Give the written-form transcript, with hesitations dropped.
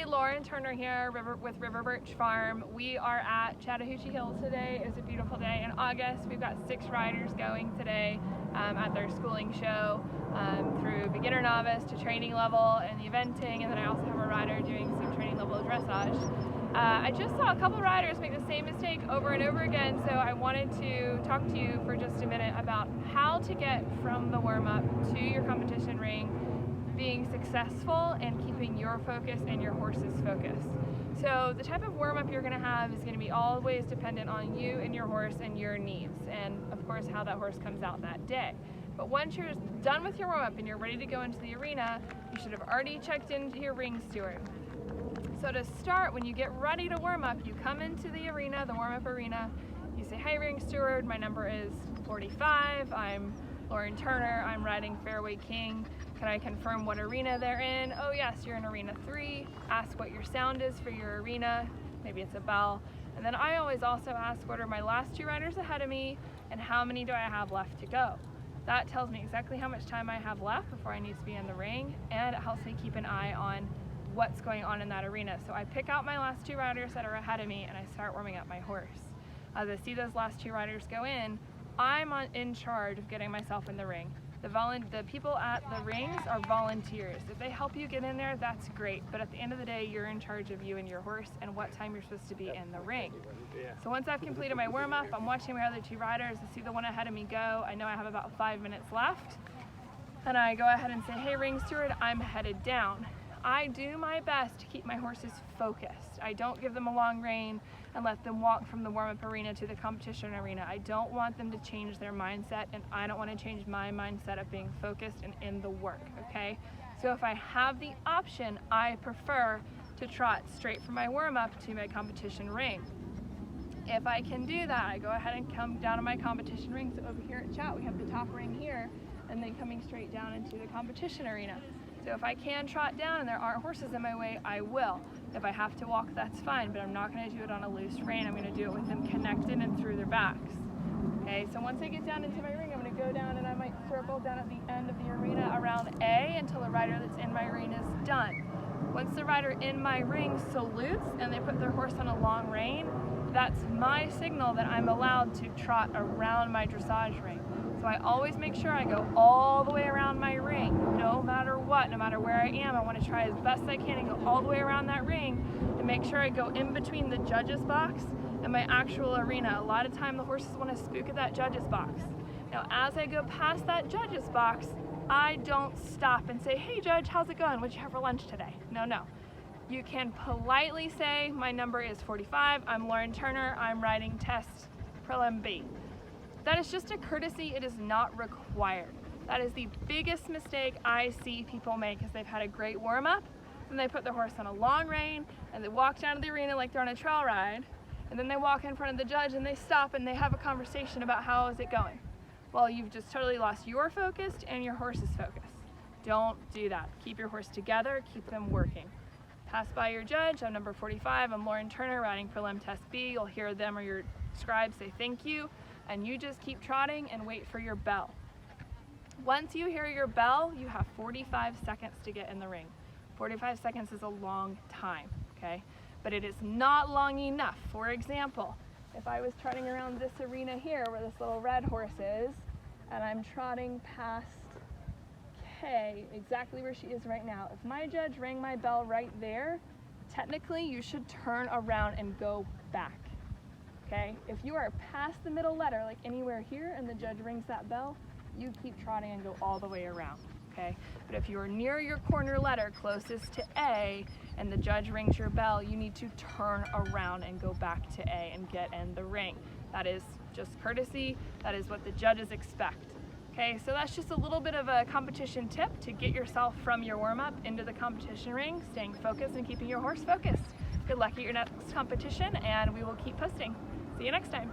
everybody, Lauren Turner here with River Birch Farm. We are at Chattahoochee Hills today. It was a beautiful day in August. We've got 6 riders going today at their schooling show through beginner novice to training level and the eventing, and then I also have a rider doing some training level dressage. I just saw a couple riders make the same mistake over and over again, so I wanted to talk to you for just a minute about how to get from the warm-up to your competition ring being successful and keeping your focus and your horse's focus. So the type of warm-up you're going to have is going to be always dependent on you and your horse and your needs, and of course how that horse comes out that day. But once you're done with your warm-up and you're ready to go into the arena, you should have already checked into your ring steward. So to start, when you get ready to warm up, you come into the arena, the warm-up arena, you say, "Hey ring steward, my number is 45, I'm Lauren Turner, I'm riding Fairway King. Can I confirm what arena they're in? Oh yes, you're in arena 3. Ask what your sound is for your arena. Maybe it's a bell. And then I always also ask what are my last 2 riders ahead of me and how many do I have left to go. That tells me exactly how much time I have left before I need to be in the ring, and it helps me keep an eye on what's going on in that arena. So I pick out my last 2 riders that are ahead of me and I start warming up my horse. As I see those last 2 riders go in, I'm in charge of getting myself in the ring. The people at the rings are volunteers. If they help you get in there, that's great. But at the end of the day, you're in charge of you and your horse and what time you're supposed to be in the ring. So once I've completed my warm-up, I'm watching my other 2 riders. I see the one ahead of me go. I know I have about 5 minutes left. And I go ahead and say, "Hey, ring steward, I'm headed down." I do my best to keep my horses focused. I don't give them a long rein and let them walk from the warm-up arena to the competition arena. I don't want them to change their mindset, and I don't want to change my mindset of being focused and in the work, okay? So if I have the option, I prefer to trot straight from my warm-up to my competition ring. If I can do that, I go ahead and come down to my competition ring. So over here at Chat, we have the top ring here, and then coming straight down into the competition arena. So if I can trot down and there aren't horses in my way, I will. If I have to walk, that's fine, but I'm not going to do it on a loose rein. I'm going to do it with them connected and through their backs. Okay, so once I get down into my ring, I'm going to go down and I might circle down at the end of the arena around A until the rider that's in my ring is done. Once the rider in my ring salutes and they put their horse on a long rein, that's my signal that I'm allowed to trot around my dressage ring. So I always make sure I go all the way around my ring, no matter what, no matter where I am. I want to try as best I can and go all the way around that ring and make sure I go in between the judges box and my actual arena. A lot of time the horses want to spook at that judges box. Now as I go past that judges box, I don't stop and say, "Hey judge, how's it going? What'd you have for lunch today?" No. You can politely say, "My number is 45, I'm Lauren Turner, I'm riding test prelim B." That is just a courtesy, it is not required. That is the biggest mistake I see people make, is they've had a great warm-up, then they put their horse on a long rein, and they walk down to the arena like they're on a trail ride, and then they walk in front of the judge and they stop and they have a conversation about how is it going. Well, you've just totally lost your focus and your horse's focus. Don't do that. Keep your horse together, keep them working. Pass by your judge, I'm number 45, I'm Lauren Turner, riding prelim test B. You'll hear them or your scribe say thank you, and you just keep trotting and wait for your bell. Once you hear your bell, you have 45 seconds to get in the ring. 45 seconds is a long time, okay? But it is not long enough. For example, if I was trotting around this arena here where this little red horse is, and I'm trotting past K, exactly where she is right now, if my judge rang my bell right there, technically you should turn around and go back. Okay? If you are past the middle letter, like anywhere here, and the judge rings that bell, you keep trotting and go all the way around. Okay? But if you are near your corner letter, closest to A, and the judge rings your bell, you need to turn around and go back to A and get in the ring. That is just courtesy. That is what the judges expect. Okay, so that's just a little bit of a competition tip to get yourself from your warm-up into the competition ring, staying focused and keeping your horse focused. Good luck at your next competition, and we will keep posting. See you next time.